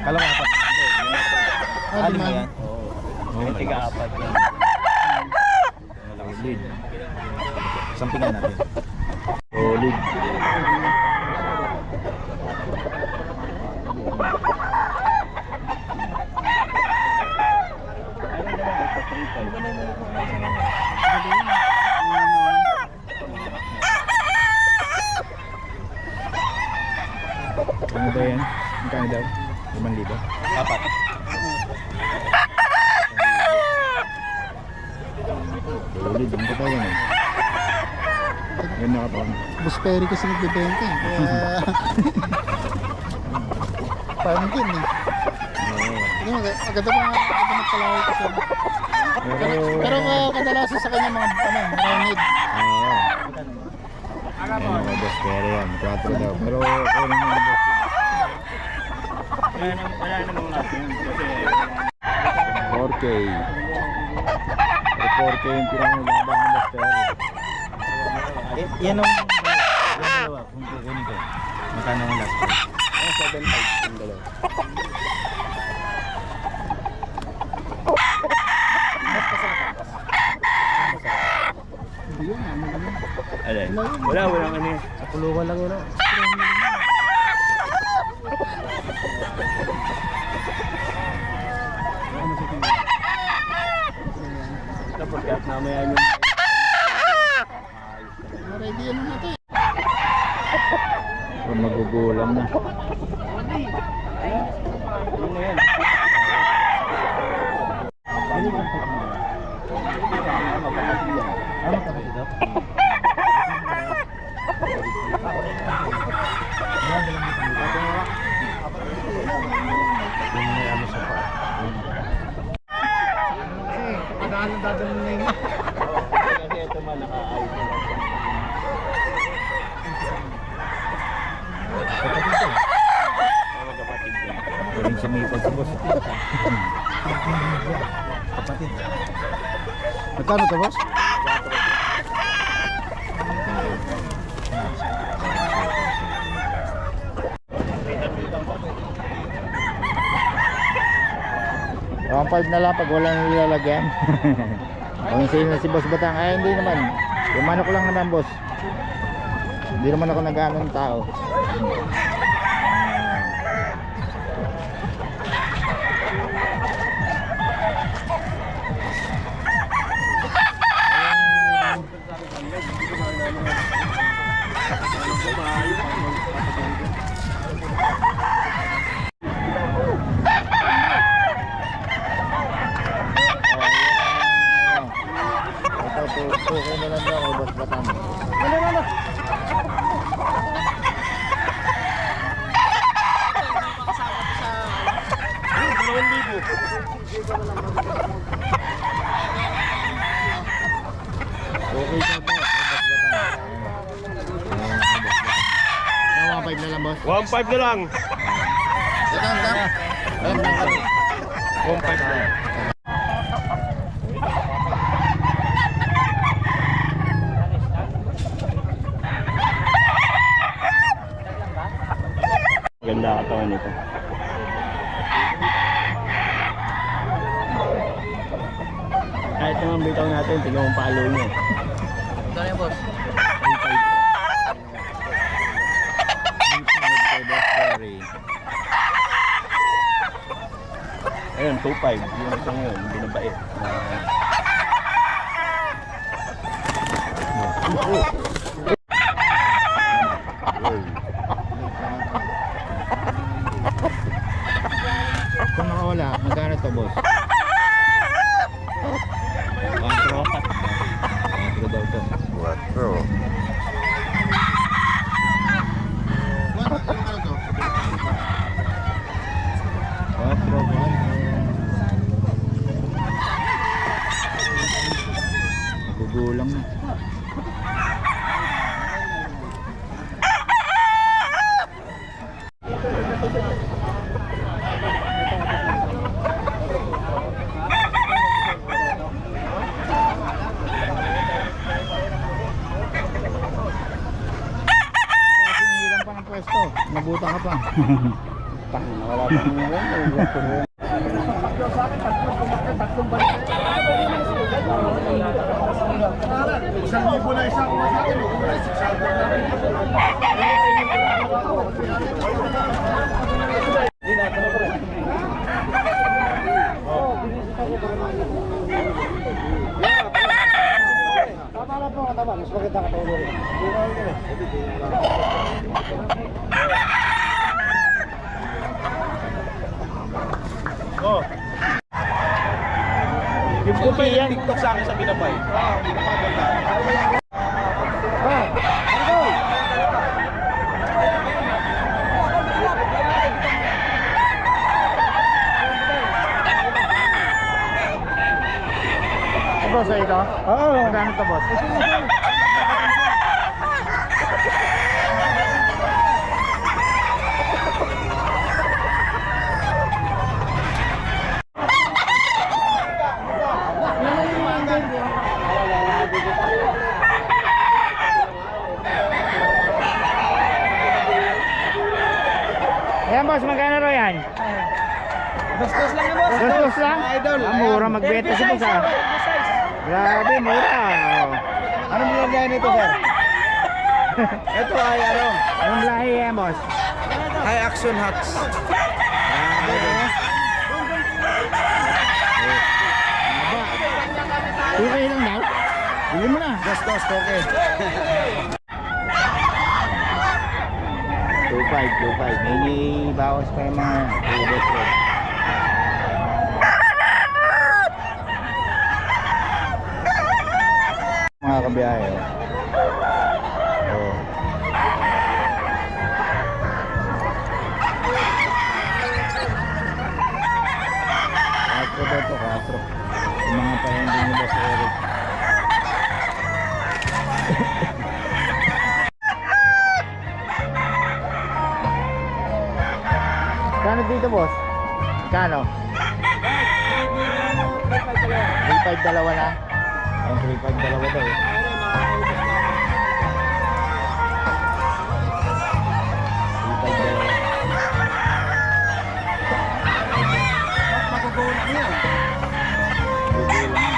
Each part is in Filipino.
Kala mo apat. Ano lima. yan? Oo. Tiga-apat yan. Solid. Sampingan natin. Solid. Ano ba yan? Magkano daw? 5,000? Apat. Solid, ang katawan eh. Ganda katawan. Busperi kasi nagbibenta eh. Kaya... Parang din eh. Oo. Maganda magkalaway kasi. Pero kadalasan sa kanya mga marangid. Oo. Ayan mga boss, pero yan, 4 daw. Pero okay naman mga boss. Wala namang natin. Kasi 4K. Pero 4K yung pinamulabang ng boss, pero yan ang dalawa kung kukunin ko. Magkano ang last? 7.5 yung dalawa. Hindi yun, ano lang yun. Alin? Walang ano yan. Sa kulungan lang yun. Tapos kahit namaya yung... Ready ano na ito eh. Kung magugulang na. Yun na yan. Ano kapatid daw? Yung may ano sa pa. Kasi pagdaan ang dadalhin na yun. Kasi ito man naka-ayos na. Kapatid daw. Magkapatid yan. Galing sumipag sa boss. Kapatid. Magkano to boss? Ang 5 na lang pag walang nilalagyan. Kung sa'yo na si Boss Batang, ay hindi naman. Yung manok lang naman boss. Hindi naman ako nag-ano ng tao. Okay na lang daw kay Boss Batang. Okay ka po, kay Boss Batang. Ano 1.5 na lang boss? 1.5 na lang. Alam na ka. 1.5 na lang. Ganda katawan nito. Kahit naman bitaw natin, tingnan mo palo niya. Ito na yung boss. 3.5. Ayun, 2.5. Yung ito ngayon, binabait. Kung nakawala, magkano to boss? 4 daw to. 4 gugulang na. Nabutan ka pa. pa. Wala pa. Yung puti yan. TikTok sa akin sa Binabay. Boss, ito? Oo. Magkano to, boss? Ayan, boss, magkano ro yan? Bastos lang na boss. Gastos lang? Idol. Mura magbenta si boss, ah. Grabe, mura. Anong nilagay nito, sir? Ito ay ano? Anong lahi yan, boss? High Action Hats. Okay lang daw. Bili mo na. Bastos, okay. 2.5. May bawas pa yung mga ubos ko. Mga kabiyahe. Oh. Katro daw to, katro. Yung mga pahending ni Boss Eric. Kano dito, boss? Kano? 3.5 dalawa na. Ang 3.5 dalawa daw. 3.5 dalawa. Gugulo lang.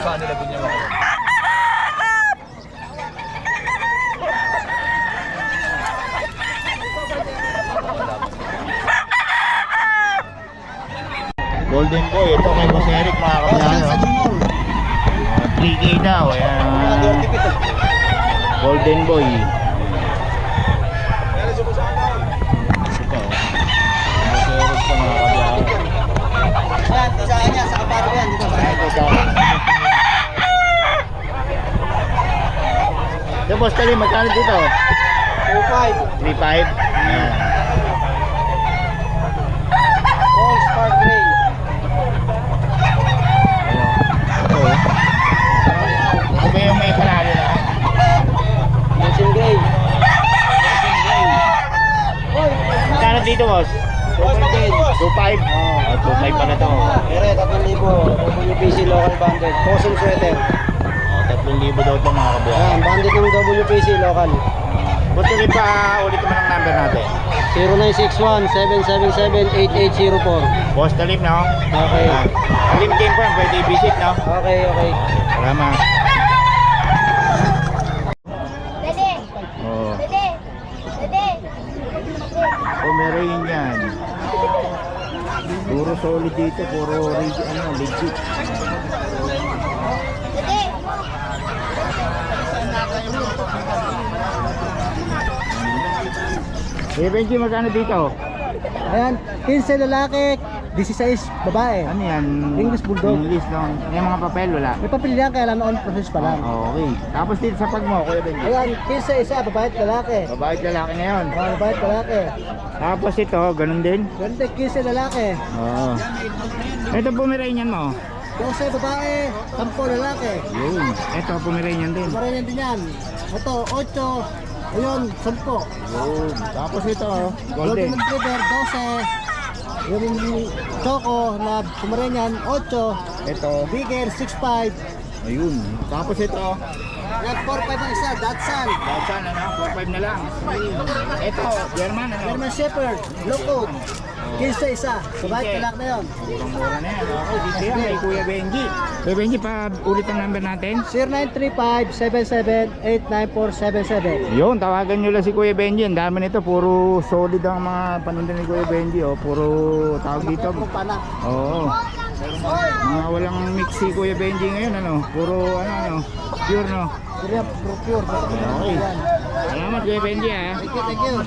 Saan nila binyawa? Golden Boy, ito kay Boss Eric, mga kabiyahe. 3K daw, ayan. Golden Boy. Ito, Boss Eric sa mga kabiyahe. Yan, isa niya sa kaparo yan. Ito, Boss Tali, magkano dito? 2.5. 3.5. Ayan. All Star Gray. Ito. Ito ba yung may panalo na? Nelson Gray. Magkano dito, Boss? 2.5. 2.5 pa na to. Pero 3,000. WPC local banded. Custom sweater. 3,000 daw ito, mga kabiyahe. Yan, banded ng WPC local. Boss Tali, pa ulit naman ang number natin. 0961-777-8804. Boss Talib, no? Okay. Talib Game Farm, pwede i-visit, no? Okay, okay. Salamat. Dede! Oo. Dede! Dede! Pomeranian. Puro solid dito, puro legit. Dede! Eh, Benji, magkano dito? Ayan, 15 lalaki, 16, babae. Ano yan? English Bulldog. English lang. Yung mga papel wala. May papel yan, kaya lang on process pa lang. Okay. Tapos dito sa pag mo, Kuya Benji. Ayan, 15 isa, babae at lalaki. Babae at lalaki ngayon. Babae at lalaki. Tapos ito, ganun din. Ganda, 15 lalaki. Oo. Ito Pomeranian mo. 12 babae, 10 lalaki. Yun. Ito Pomeranian din. Kumarin din yan. Ito, 8. Ayun, 10. Yun. Tapos ito, Golden golden. Retriever, 12. Yung Choco na Pomeranian, 8. Ito. Bigger, 6'5". Ayun. Tapos ito. Yan, 4'5 ang isa, Dachshund. Dachshund, ano? 4-5 na lang. Ito, German, ano? German Shepherd, Blue Coat. 15 isa, babae at lalaki na yun. Mura na yan. Okay, dito yan kay Kuya Benji. Kuya Benji, pa ulit ang number natin. 0935-77-89477. Yun, tawagan nyo lang si Kuya Benji. Ang dami nito, puro solid ang mga paninda ni Kuya Benji. Oh. Puro tawag dito. Pala. Oo. Mga walang mix si Kuya Benji ngayon, ano? Puro ano, pure, no? Pure. Okay. Salamat Kuya Benji, ha. Thank you.